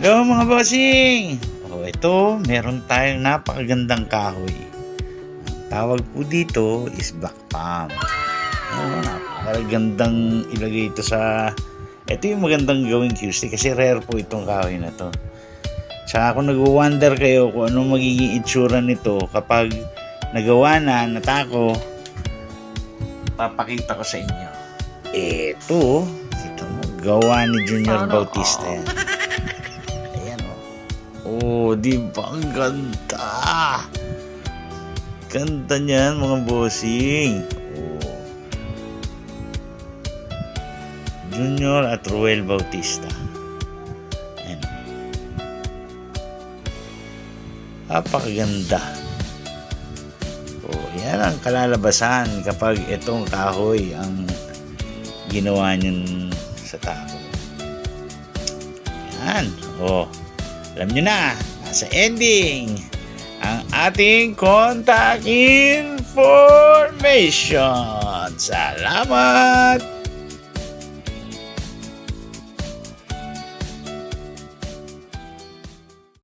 Hello mga bossing! Ito, meron tayong napakagandang kahoy. Ang tawag po dito is black palm. Napakagandang ilagay ito sa... Ito yung magandang gawing QC kasi rare po itong kahoy na to. Tsaka kung nag-wonder kayo kung anong magiging itsura nito kapag nagawa na, natako, papakita ko sa inyo. Ito gawa ni Junior Bautista yan. Oh, di ba? Ang ganda! Ganda niyan, mga bossing. Oh. Junior at Ruel Bautista. Ayan. Napakaganda. Oh, yan ang kalalabasan kapag itong kahoy ang ginawa niyon sa tao. Yan. Oh. Alam nyo na, nasa ending ang ating contact information. Salamat!